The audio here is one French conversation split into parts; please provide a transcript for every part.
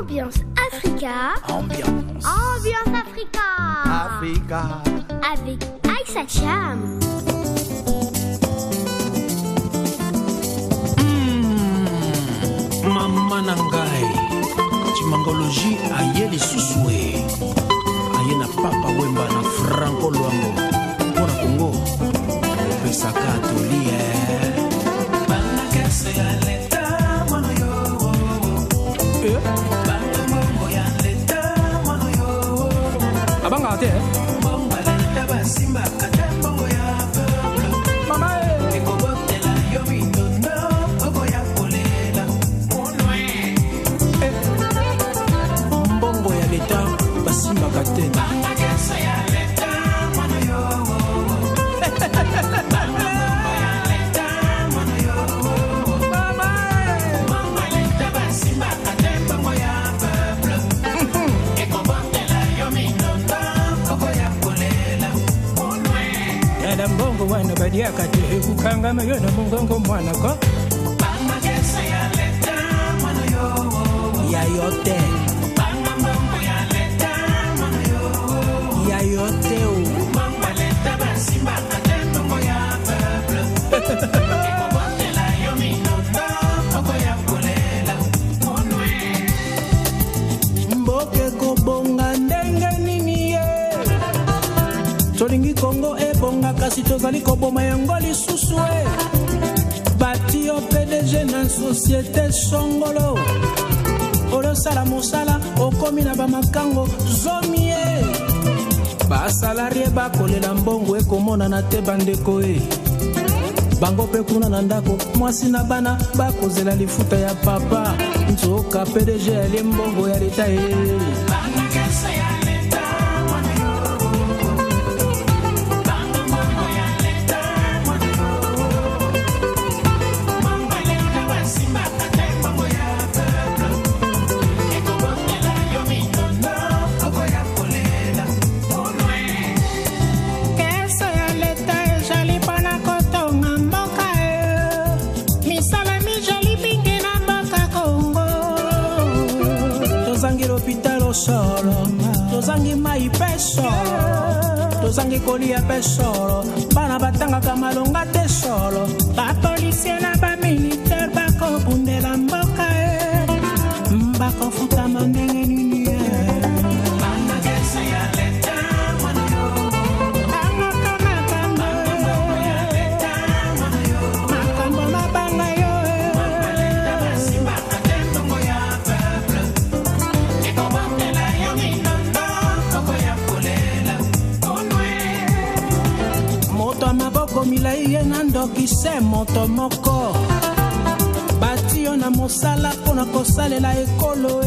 Ambiance Africa. Ambiance Africa. Avec Aïssa Cham. Mama nangai Chimangologie aye les sousoué aye na papa wemba na Franco Luambo pour Congo pesaka tolie bana kese ya leta mono yo bana mongo ya leta mono yo abanga ate mongo leta basimba katembo ya mama ekobotela yo mitondo oko ya kolela mbongo ya leta basimba katembo bana kese ya leta mono yo mbongo wana badia kate kukanga mayo na mbongo mwana ko banga kesa ya leta mwana yo ya yote banga mbongo ya leta mwana yo ya yote o mbongo leta basimba katembo ya peuple ekobotela yo minondo oko ya kolela monwe mboke kobonga ndenge nini ye tolingi Kongo ebonga kasi tozali koboma yango lisusu bati yo PDG na société songolo olosala mosala okomi na bamakango zomi basalarie bakolela mbongo ekomonana te bandeko bango mpe kuna na ndako mwasi na bana bakozela lifuta ya papa nzoka PDG ali mbongo ya leta solo tozangi mai pe solo tozangi kolia pe solo bana batanga kamalonga te solo bapolisie na bamilitaire bakobundela mboka bakofuta mandenge nini milai nandoki se moto moko bati yo na mosala pona kosalela ekolo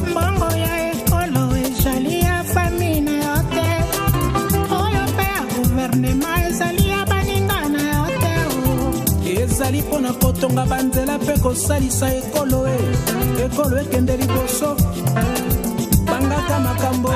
mbongo ya ekolo ezali ya famille na yo te oyo mpe ya guvernema ezali ya baninga na yo te ezali pona kotonga banzela mpe kosalisa ekolo ekolo ekende liboso bangaka makambo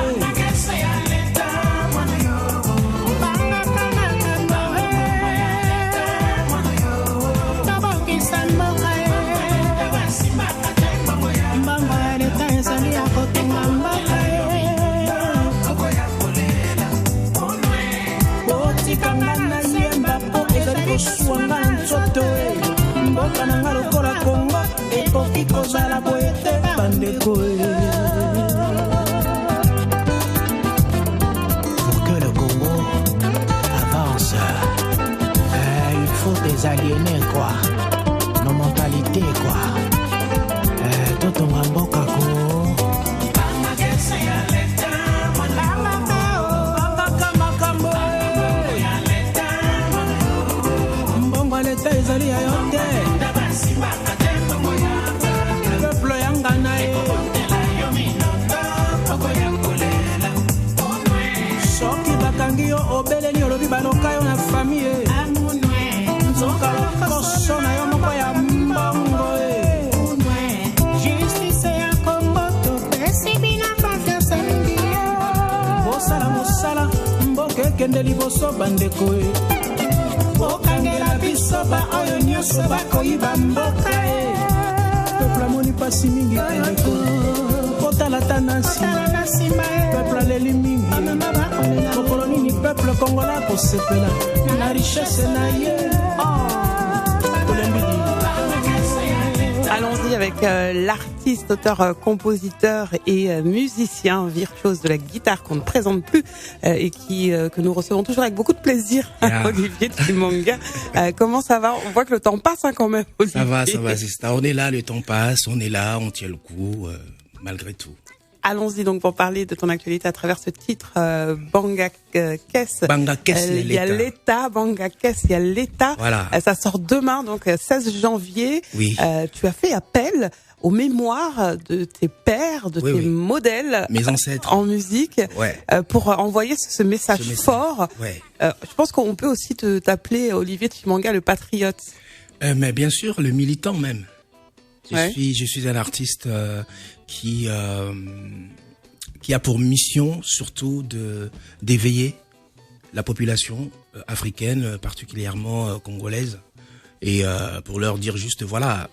swanga nzoto mboka nanga lokola Kongo ekoki kozala boye te bandeko pour que le Congo avance il faut des aliénés quoi nos mentalités quoi totonga mboka ko ezali ya yo te peuple yanga na ye soki bakangi yo obeleli olobi baloka yo na famille nzoka lokoso na yo moko ya mbongo justice ya Kongo topesi bina confiance mingi bosala mosala mboka ekende liboso bandeko okangela biso ba oyo nyonso bakoyiba mboka peuple amoni pa basi mingi kende kotala ta na nsima peuple aleli mingi mokolo nini peuple congolais kosepela na richesse na ye tolembi nini. Allons-y avec l'artiste, auteur, compositeur et musicien virtuose de la guitare qu'on ne présente plus et que nous recevons toujours avec beaucoup de plaisir, Olivier Chimanga. Comment ça va? On voit que le temps passe quand même, Olivier. Ça va, c'est ça. On est là, le temps passe, on est là, on tient le coup, malgré tout. Allons-y donc pour parler de ton actualité à travers ce titre, Banga Kess. Banga Kess, il y a l'État, Banga Kess, il y a l'État. Voilà. Ça sort demain, donc 16 janvier. Oui. Tu as fait appel aux mémoires de tes pères, de tes modèles, mes ancêtres en musique, pour envoyer ce message fort. Ouais. Je pense qu'on peut aussi t'appeler Olivier Chimanga le patriote. Mais bien sûr, le militant même. Je suis un artiste qui a pour mission surtout d'éveiller la population africaine, particulièrement congolaise, et pour leur dire juste voilà,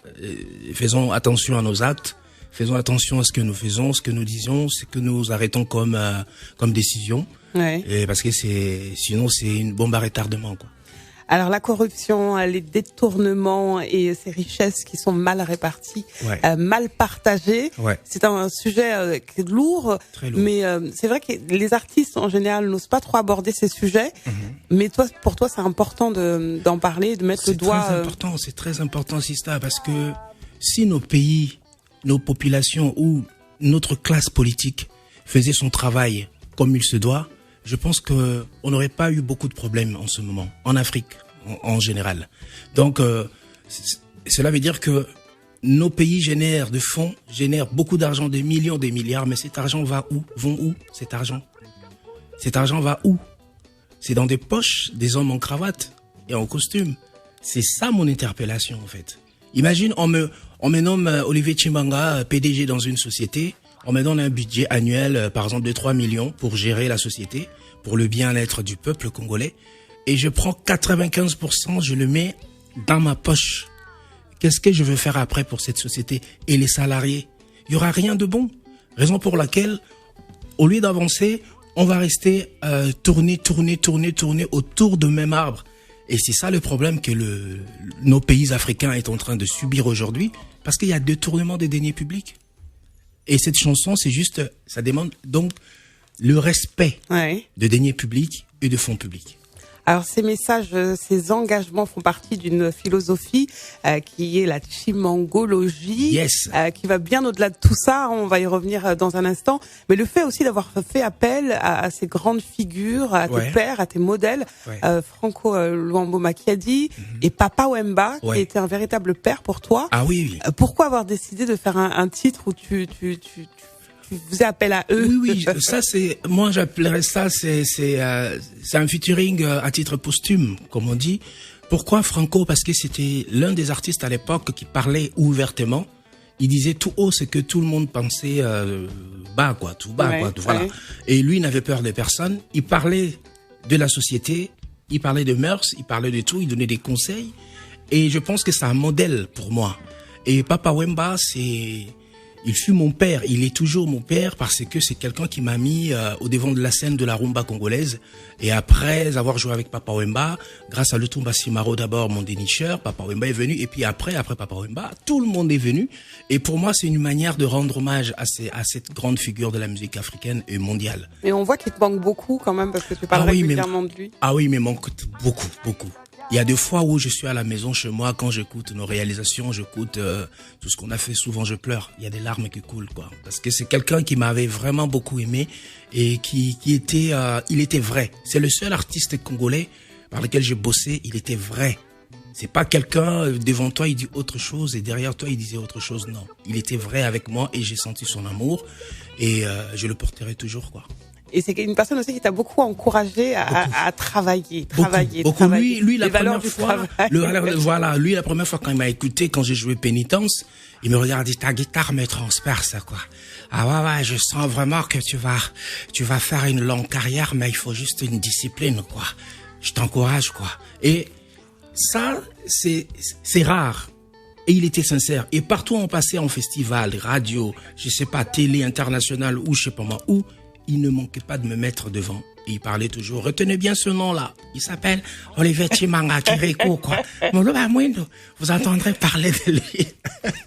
faisons attention à nos actes, faisons attention à ce que nous faisons, ce que nous disons, ce que nous arrêtons comme décision, et parce que sinon c'est une bombe à retardement, quoi. Alors la corruption, les détournements et ces richesses qui sont mal réparties, mal partagées, c'est un sujet qui est lourd, très lourd. Mais c'est vrai que les artistes en général n'osent pas trop aborder ces sujets. Mais pour toi, c'est important d'en parler, de mettre le doigt. C'est très important, Sista, parce que si nos pays, nos populations ou notre classe politique faisait son travail comme il se doit, je pense que on n'aurait pas eu beaucoup de problèmes en ce moment, en Afrique en général. Donc, cela veut dire que nos pays génèrent de fonds, génèrent beaucoup d'argent, des millions, des milliards, mais cet argent va où? Vont où cet argent? Cet argent va où? C'est dans des poches des hommes en cravate et en costume. C'est ça mon interpellation en fait. Imagine, on me nomme Olivier Chimanga PDG dans une société. On me donne un budget annuel, par exemple, de 3 millions pour gérer la société, pour le bien-être du peuple congolais. Et je prends 95%, je le mets dans ma poche. Qu'est-ce que je veux faire après pour cette société et les salariés? Il y aura rien de bon. Raison pour laquelle, au lieu d'avancer, on va rester tourner autour de même arbre. Et c'est ça le problème que nos pays africains est en train de subir aujourd'hui, parce qu'il y a détournement des deniers publics. Et cette chanson, c'est juste, ça demande donc le respect de deniers publics et de fonds publics. Alors ces messages, ces engagements font partie d'une philosophie qui est la chimangologie, qui va bien au-delà de tout ça. On va y revenir dans un instant. Mais le fait aussi d'avoir fait appel à ces grandes figures, à tes pères, à tes modèles, Franco Luambo Makiadi et Papa Wemba, qui était un véritable père pour toi. Ah oui. Pourquoi avoir décidé de faire un titre où tu faisais appel à eux? Oui, ça c'est, moi j'appellerais ça, c'est un featuring à titre posthume, comme on dit. Pourquoi Franco? Parce que c'était l'un des artistes à l'époque qui parlait ouvertement. Il disait tout haut ce que tout le monde pensait bas, quoi, tout bas, quoi, tout, voilà. Et lui n'avait peur de personne. Il parlait de la société, il parlait de mœurs, il parlait de tout, il donnait des conseils. Et je pense que c'est un modèle pour moi. Et Papa Wemba, il fut mon père, il est toujours mon père parce que c'est quelqu'un qui m'a mis au devant de la scène de la rumba congolaise. Et après avoir joué avec Papa Wemba, grâce à Lutumba Simaro d'abord, mon dénicheur, Papa Wemba est venu. Et puis après Papa Wemba, tout le monde est venu. Et pour moi, c'est une manière de rendre hommage à cette grande figure de la musique africaine et mondiale. Et on voit qu'il te manque beaucoup quand même parce que tu parles régulièrement de lui. Ah oui, mais manque beaucoup, beaucoup. Il y a des fois où je suis à la maison chez moi, quand j'écoute nos réalisations, j'écoute tout ce qu'on a fait, souvent je pleure. Il y a des larmes qui coulent, quoi. Parce que c'est quelqu'un qui m'avait vraiment beaucoup aimé et qui était, il était vrai. C'est le seul artiste congolais par lequel j'ai bossé, il était vrai. C'est pas quelqu'un devant toi, il dit autre chose et derrière toi, il disait autre chose. Non, il était vrai avec moi et j'ai senti son amour et je le porterai toujours, quoi. Et c'est une personne aussi qui t'a beaucoup encouragé à travailler. Beaucoup. Lui, la première fois, la première fois quand il m'a écouté, quand j'ai joué Pénitence, il me regarde, dit, ta guitare me transperce, quoi. Ah ouais, je sens vraiment que tu vas faire une longue carrière, mais il faut juste une discipline, quoi. Je t'encourage, quoi. Et ça, c'est rare. Et il était sincère. Et partout où on passait en festival, radio, je sais pas, télé internationale ou je sais pas moi où, il ne manquait pas de me mettre devant. Et il parlait toujours, retenez bien ce nom-là. Il s'appelle Olivier Chimanga Kireko, quoi. Vous entendrez parler de lui.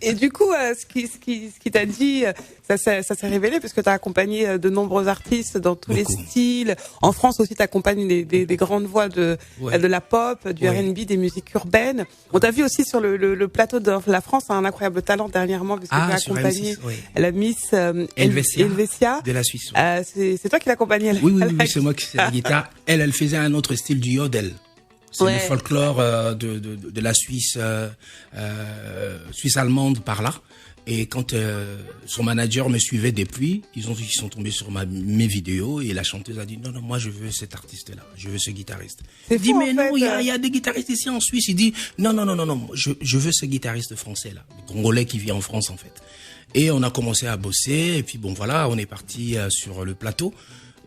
Et du coup, ce qui t'a dit, ça s'est révélé parce que tu as accompagné de nombreux artistes dans tous les styles. En France aussi, tu accompagnes des grandes voix de la pop, du R&B, des musiques urbaines. On t'a vu aussi sur le plateau de La France, un incroyable talent dernièrement parce que tu as accompagné la Miss Helvetia de la Suisse. C'est toi qui l'accompagnais. Oui, c'est moi qui faisais la guitare. Elle faisait un autre style du yodel. C'est le folklore de la Suisse, Suisse allemande par là. Et quand son manager me suivait depuis, ils sont tombés sur mes vidéos et la chanteuse a dit non, moi je veux cet artiste-là, je veux ce guitariste. Il dit mais non, il y a des guitaristes ici en Suisse. Il dit non, je veux ce guitariste français-là, le Congolais qui vit en France en fait. Et on a commencé à bosser et puis bon voilà, on est parti sur le plateau.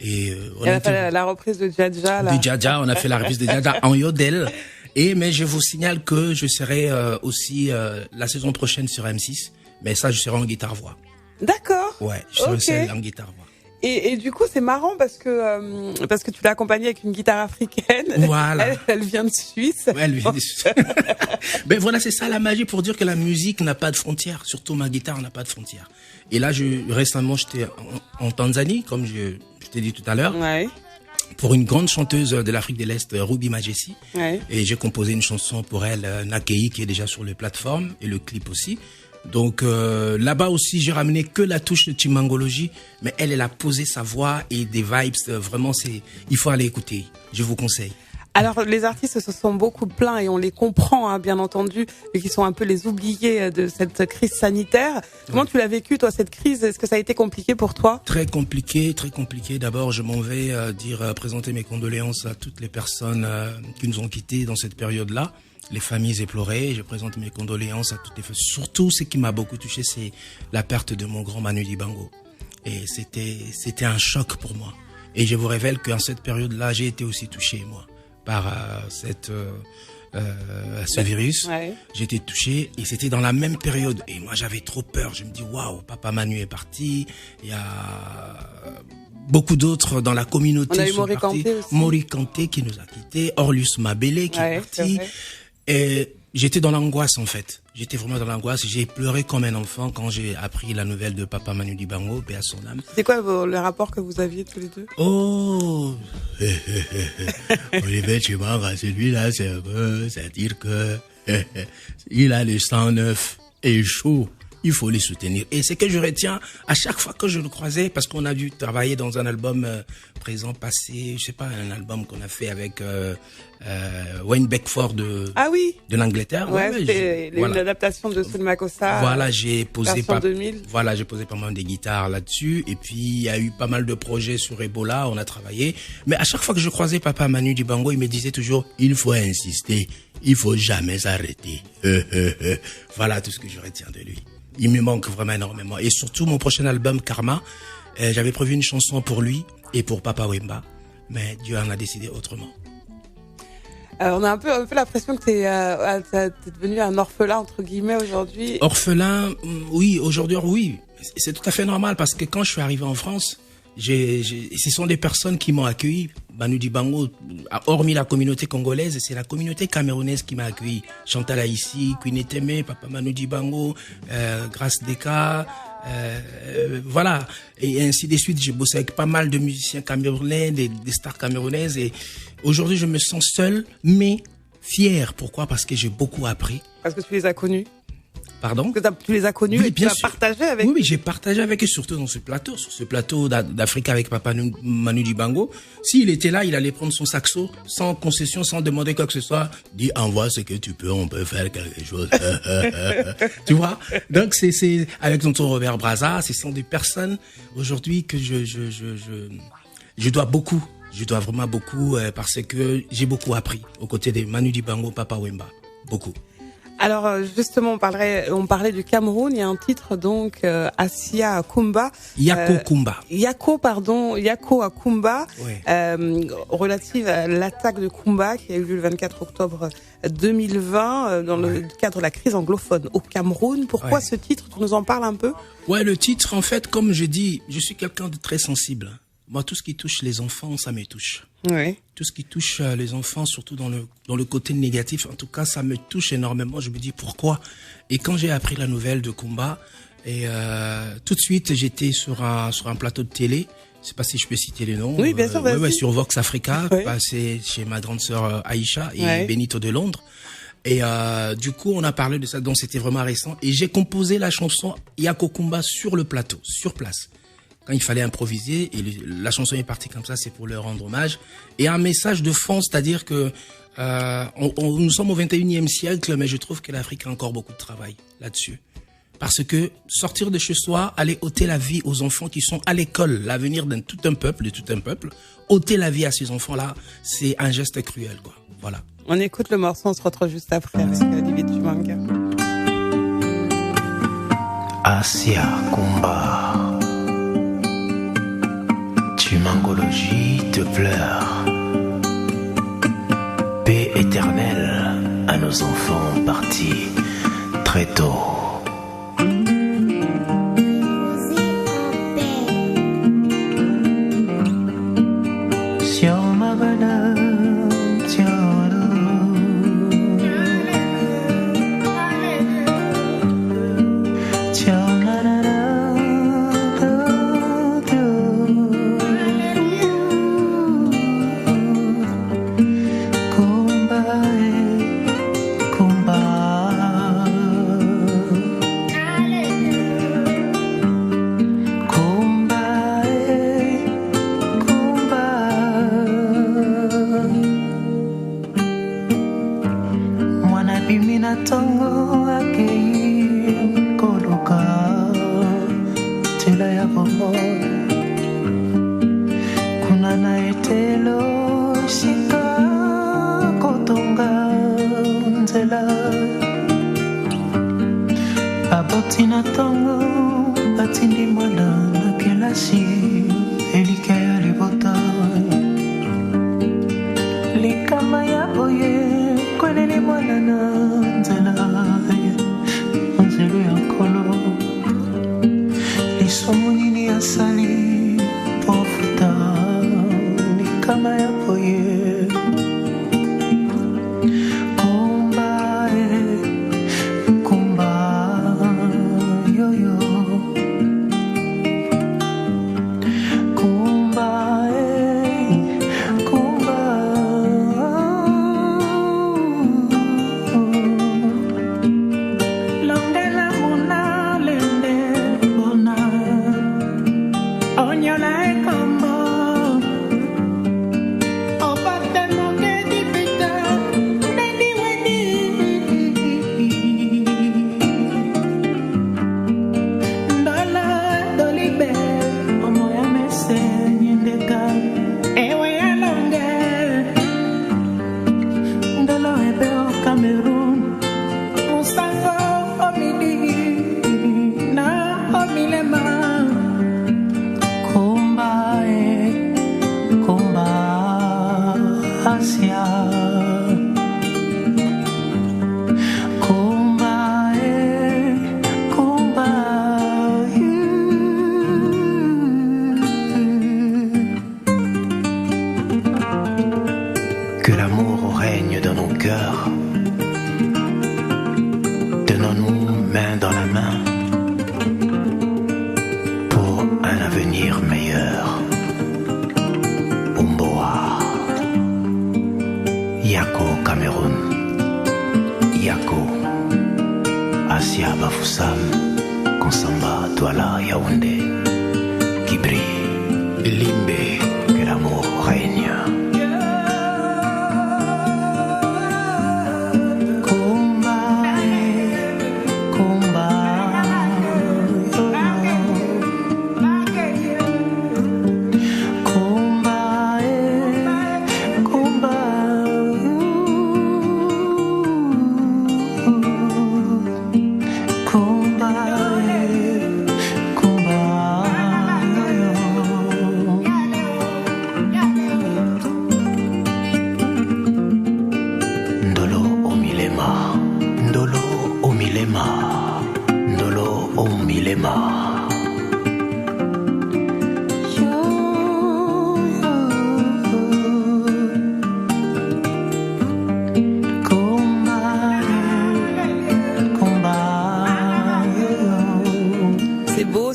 Et on a fait la reprise de Dja Dja. De Dja Dja, on a fait la reprise de Dja Dja en yodel. Mais je vous signale que je serai aussi la saison prochaine sur M6. Mais ça, je serai en guitare-voix. D'accord. Ouais, je serai en guitare-voix. Et du coup, c'est marrant parce que tu l'as accompagnée avec une guitare africaine. Voilà. Elle vient de Suisse. Ouais, elle vient de Suisse. Ben voilà, c'est ça la magie pour dire que la musique n'a pas de frontières. Surtout ma guitare n'a pas de frontières. Et là, récemment, j'étais en Tanzanie, comme je t'ai dit tout à l'heure. Ouais. Pour une grande chanteuse de l'Afrique de l'Est, Ruby Majesty. Ouais. Et j'ai composé une chanson pour elle, Nakei, qui est déjà sur les plateformes, et le clip aussi. Donc là-bas aussi, j'ai ramené que la touche de Chimangologie, mais elle a posé sa voix et des vibes. Vraiment, il faut aller écouter. Je vous conseille. Alors, les artistes se sont beaucoup plaints et on les comprend, hein, bien entendu, et qui sont un peu les oubliés de cette crise sanitaire. Comment tu l'as vécu, toi, cette crise? Est-ce que ça a été compliqué pour toi? Très compliqué, très compliqué. D'abord, je m'en vais présenter mes condoléances à toutes les personnes qui nous ont quittés dans cette période-là. Les familles éplorées, je présente mes condoléances à toutes les familles. Surtout, ce qui m'a beaucoup touché, c'est la perte de mon grand Manu Dibango. Et c'était un choc pour moi. Et je vous révèle qu'en cette période-là, j'ai été aussi touché, moi, par ce virus. Ouais. J'ai été touché et c'était dans la même période. Et moi, j'avais trop peur. Je me dis, waouh, papa Manu est parti. Il y a beaucoup d'autres dans la communauté. On a eu Mori Kanté aussi. Mori Kanté qui nous a quittés. Orlus Mabele qui est parti. Et j'étais dans l'angoisse en fait. J'étais vraiment dans l'angoisse. J'ai pleuré comme un enfant quand j'ai appris la nouvelle de papa Manu Dibango, paix à son âme. C'est quoi le rapport que vous aviez tous les deux? Oh, Olivier Chimanga, celui-là, c'est-à-dire que il a le sang neuf et chaud. Il faut les soutenir. Et c'est que je retiens à chaque fois que je le croisais, parce qu'on a dû travailler dans un album présent, passé, je sais pas, un album qu'on a fait avec Wayne Beckford de l'Angleterre. Ouais, c'était une adaptation de Soul Makossa. Voilà, j'ai posé pas mal des guitares là-dessus. Et puis, il y a eu pas mal de projets sur Ebola, on a travaillé. Mais à chaque fois que je croisais papa Manu Dibango, il me disait toujours, il faut insister, il faut jamais s'arrêter. Voilà tout ce que je retiens de lui. Il me manque vraiment énormément. Et surtout, mon prochain album, Karma, j'avais prévu une chanson pour lui et pour Papa Wemba. Mais Dieu en a décidé autrement. On a un peu l'impression que t'es devenu un orphelin, entre guillemets, aujourd'hui. Orphelin, oui, aujourd'hui, oui. C'est tout à fait normal parce que quand je suis arrivé en France, ce sont des personnes qui m'ont accueilli. Manu Dibango, hormis la communauté congolaise, c'est la communauté camerounaise qui m'a accueilli. Chantal Aïssi, Queen Eteme, papa Manu Dibango, Grâce Deka, voilà. Et ainsi de suite, j'ai bossé avec pas mal de musiciens camerounais, des stars camerounaises. Et aujourd'hui, je me sens seul, mais fier. Pourquoi? Parce que j'ai beaucoup appris. Parce que tu les as connus. Pardon? Parce que tu les as connus et tu as partagé avec eux. Oui, j'ai partagé avec eux, surtout sur ce plateau d'Afrique avec papa Manu Dibango. S'il était là, il allait prendre son saxo, sans concession, sans demander quoi que ce soit. Dis, envoie ce que tu peux, on peut faire quelque chose. Tu vois? Donc, c'est avec tonton Robert Braza, ce sont des personnes, aujourd'hui, que je dois beaucoup. Je dois vraiment beaucoup, parce que j'ai beaucoup appris aux côtés de Manu Dibango, papa Wemba. Beaucoup. Alors justement, on parlait du Cameroun. Il y a un titre donc Assia Kumba. Yako Kumba. Yako à Kumba, Oui. Relative à l'attaque de Kumba qui a eu lieu le 24 octobre 2020 dans le cadre de la crise anglophone au Cameroun. Pourquoi ce titre? Tu nous en parles un peu? Ouais, le titre, en fait, comme je dis, je suis quelqu'un de très sensible. Moi, tout ce qui touche les enfants, ça me touche. Oui. Tout ce qui touche les enfants, surtout dans le côté négatif, en tout cas, ça me touche énormément. Je me dis pourquoi. Et quand j'ai appris la nouvelle de Kumba, et tout de suite, j'étais sur un plateau de télé. Je sais pas si je peux citer les noms. Oui, bien sûr. Sur Vox Africa, passé chez ma grande sœur Aïcha et Benito de Londres. Et du coup, on a parlé de ça, donc c'était vraiment récent. Et j'ai composé la chanson Yako Kumba sur le plateau, sur place. Quand il fallait improviser, et la chanson est partie comme ça, c'est pour leur rendre hommage. Et un message de fond, c'est-à-dire que nous sommes au 21e siècle, mais je trouve que l'Afrique a encore beaucoup de travail là-dessus. Parce que sortir de chez soi, aller ôter la vie aux enfants qui sont à l'école, l'avenir de tout un peuple, ôter la vie à ces enfants-là, c'est un geste cruel, quoi. Voilà. On écoute le morceau, on se retrouve juste après avec David Chimanga. Assia Kumba, Chimangologie te pleure. Paix éternelle à nos enfants partis très tôt.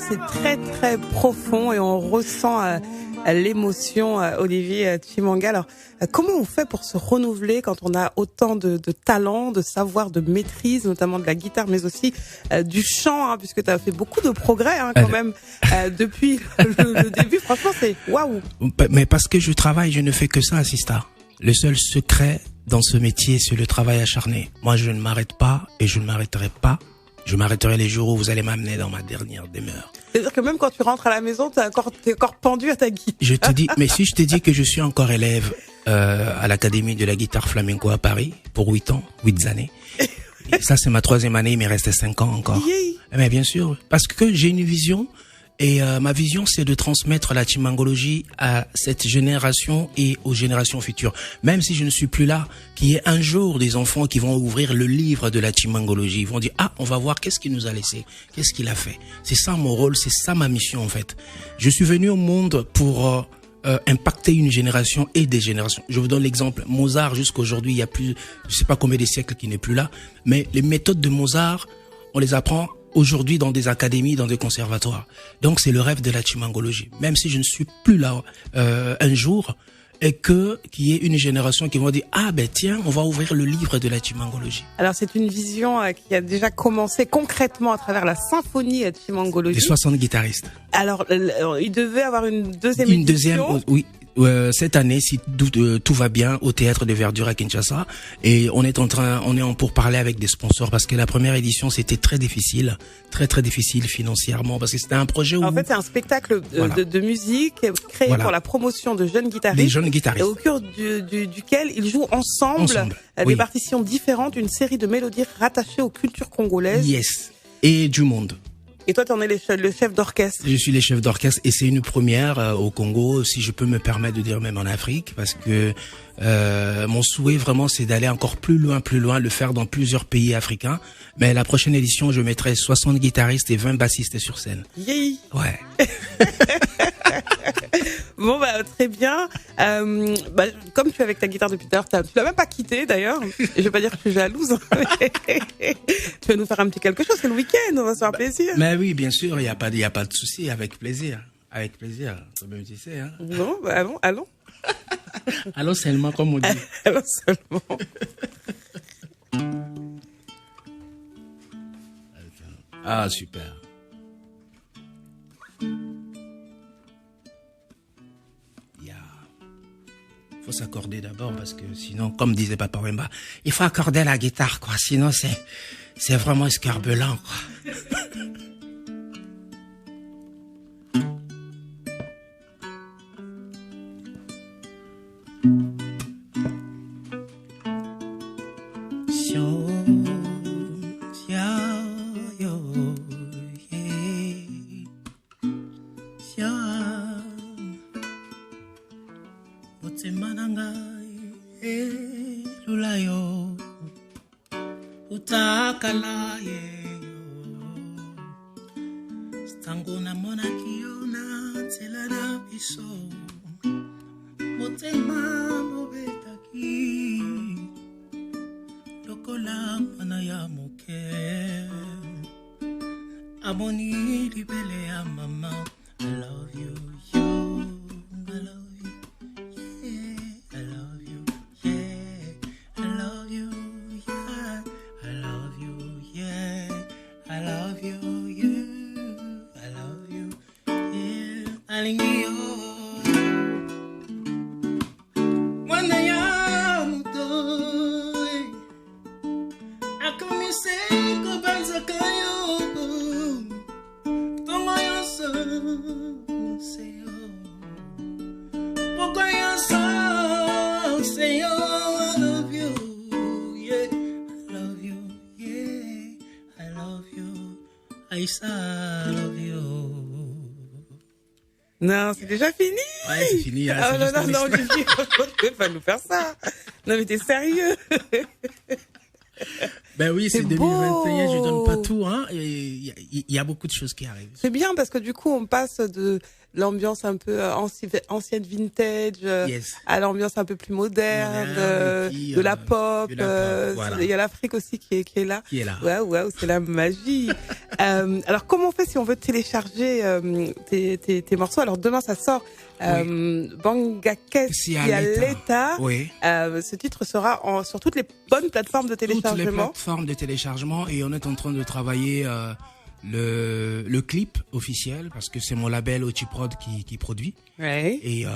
C'est très très profond et on ressent l'émotion, Olivier Chimanga. Alors, comment on fait pour se renouveler quand on a autant de talent, de savoir, de maîtrise, notamment de la guitare, mais aussi du chant, hein, puisque tu as fait beaucoup de progrès quand même depuis le début. Franchement, c'est waouh. Mais parce que je travaille, je ne fais que ça, Sista. Le seul secret dans ce métier, c'est le travail acharné. Moi, je ne m'arrête pas et je ne m'arrêterai pas. Je m'arrêterai les jours où vous allez m'amener dans ma dernière demeure. C'est-à-dire que même quand tu rentres à la maison, t'es encore pendu à ta guitare. Je te dis, mais si je te dis que je suis encore élève à l'Académie de la guitare flamenco à Paris pour 8 années. Et ça, c'est ma 3e année, il me restait 5 ans encore. Mais bien sûr, parce que j'ai une vision. Et ma vision, c'est de transmettre la chimangologie à cette génération et aux générations futures. Même si je ne suis plus là, qu'il y ait un jour des enfants qui vont ouvrir le livre de la chimangologie. Ils vont dire, ah, on va voir qu'est-ce qu'il nous a laissé, qu'est-ce qu'il a fait. C'est ça mon rôle, c'est ça ma mission en fait. Je suis venu au monde pour impacter une génération et des générations. Je vous donne l'exemple. Mozart, jusqu'aujourd'hui, il y a plus, je sais pas combien de siècles qu'il n'est plus là, mais les méthodes de Mozart, on les apprend aujourd'hui dans des académies, dans des conservatoires. Donc c'est le rêve de la chimangologie. Même si je ne suis plus là un jour, et qu'il y ait une génération qui va dire, ah ben tiens, on va ouvrir le livre de la chimangologie. Alors c'est une vision qui a déjà commencé concrètement à travers la symphonie chimangologie. Des 60 guitaristes. Alors il devait avoir une deuxième édition. Deuxième, oui. Cette année, si tout va bien, au Théâtre de Verdure à Kinshasa, et on est en pourparlers avec des sponsors parce que la première édition c'était très difficile financièrement parce que c'était un projet où en fait c'est un spectacle de musique créé pour la promotion de jeunes guitaristes. Des jeunes guitaristes. Et au cœur duquel ils jouent ensemble. Des partitions différentes, une série de mélodies rattachées aux cultures congolaises. Yes. Et du monde. Et toi, t'en es le chef d'orchestre. Je suis le chef d'orchestre et c'est une première au Congo, si je peux me permettre de dire même en Afrique, parce que mon souhait vraiment c'est d'aller encore plus loin, le faire dans plusieurs pays africains. Mais la prochaine édition, je mettrai 60 guitaristes et 20 bassistes sur scène. Yeah. Ouais. Bon très bien. Comme tu es avec ta guitare depuis tout à l'heure, tu l'as même pas quittée d'ailleurs. Je vais pas dire que je suis jalouse. Tu vas nous faire un petit quelque chose, c'est le week-end, on va se faire plaisir. Mais oui, bien sûr, il y a pas de souci, avec plaisir, comme tu sais. Hein. Bon, allons. Allons seulement, comme on dit. Allons seulement. Ah super. Faut s'accorder d'abord parce que sinon, comme disait Papa Wemba, il faut accorder la guitare, quoi. Sinon, c'est vraiment escarbelant, quoi. Non, c'est déjà fini. Ouais, c'est fini. Hein, non, Olivier, tu peux pas nous faire ça. Non, mais t'es sérieux. Ben oui, c'est 2021, je donne pas tout, hein. Il y a beaucoup de choses qui arrivent. C'est bien parce que du coup, on passe de l'ambiance un peu ancienne vintage à l'ambiance un peu plus moderne, de la pop. Voilà. Il y a l'Afrique aussi qui est là. Waouh, c'est la magie. Alors, comment on fait si on veut télécharger tes morceaux? Alors, demain, ça sort. Bangakes Sialeta. Oui. Ce titre sera sur toutes les bonnes plateformes de téléchargement. Toutes les plateformes de téléchargement, et on est en train de travailler le clip officiel parce que c'est mon label Ochiprod qui produit. Ouais. Et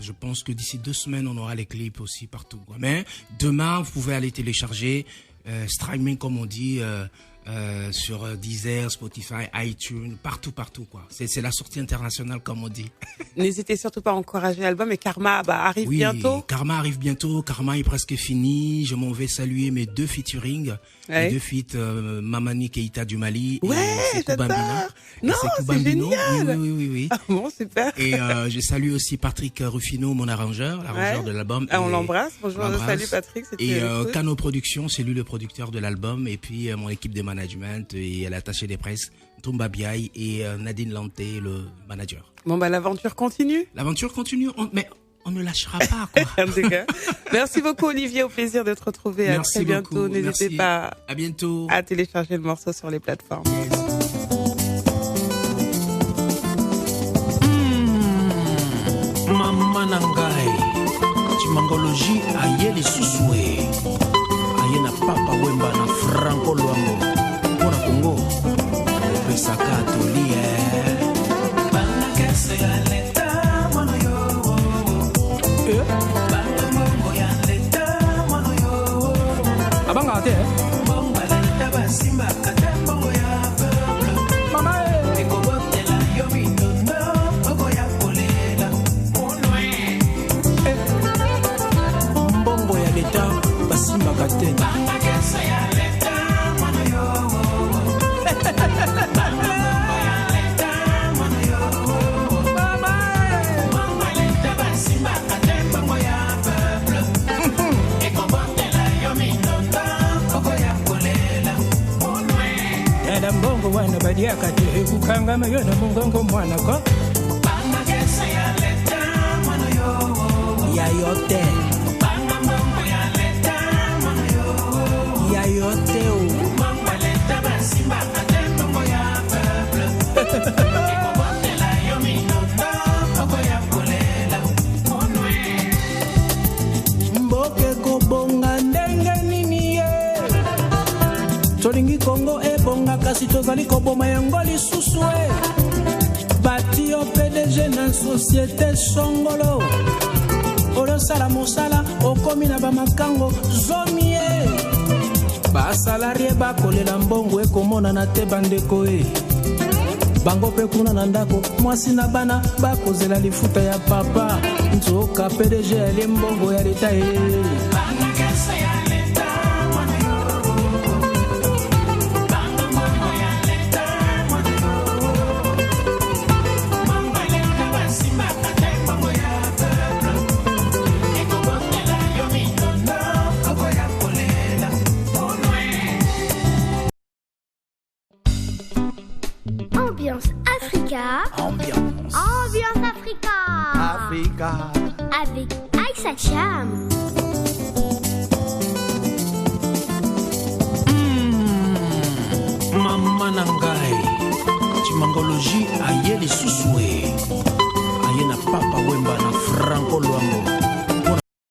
je pense que d'ici 2 semaines on aura les clips aussi partout. Mais demain vous pouvez aller télécharger streaming comme on dit. Sur Deezer, Spotify, iTunes, partout quoi. C'est la sortie internationale comme on dit. N'hésitez surtout pas à encourager l'album, et Karma arrive bientôt. Karma arrive bientôt, Karma est presque fini. Je m'en vais saluer mes 2 featuring, les 2 feats Mamani Keita du Mali et Sekou Bambino. Non, c'est génial. Oui. Ah bon, super. Et je salue aussi Patrick Rufino, mon l'arrangeur de l'album. On l'embrasse. Bonjour, salut Patrick. Et Cano Productions, c'est lui le producteur de l'album, et puis mon équipe de management et l'attaché des presses Toumba Biaï et Nadine Lanté, le manager. Bon l'aventure continue. L'aventure continue, mais on ne lâchera pas quoi. En tout cas. Merci beaucoup Olivier, au plaisir de te retrouver. Merci à très bientôt. N'hésitez pas à bientôt à télécharger le morceau sur les plateformes. Mama Nangai Chimangologie ayeli susue ayena papa wemba na Franco Luambo pona Congo pesaka tolie bana kese aleta mano yo bana mongo ya leta mano yo abanga ate mongo leta basimba katembo ya peuple mama ekobotela yo minono oko ya kolela onwe mbongo ya leta basimba katembo mbongo wana badiaka te ekukanga mayo na mongongo mwana ko banga kesa ya leta mwana yo ya yote banga mbongo ya leta mwana yo ya yote o mbongo leta basimba kate mbongo ya peuple ekobotela yo minondo oko ya kolela onwe mboke kobonga ndenge nini ye tolingi Kongo ebonga kasi tozali koboma yango lisusu bati yo PDG na société songolo olosala mosala okomi na bamakango zomi basalarie bakolela mbongo ekomonana te bandeko bango mpe kuna na ndako mwasi na bana bakozela lifuta ya papa nzoka PDG ali mbongo ya leta Ambiance Africa. Avec Aïssa Cham. Mama Nangai Chimangologie ayeli susue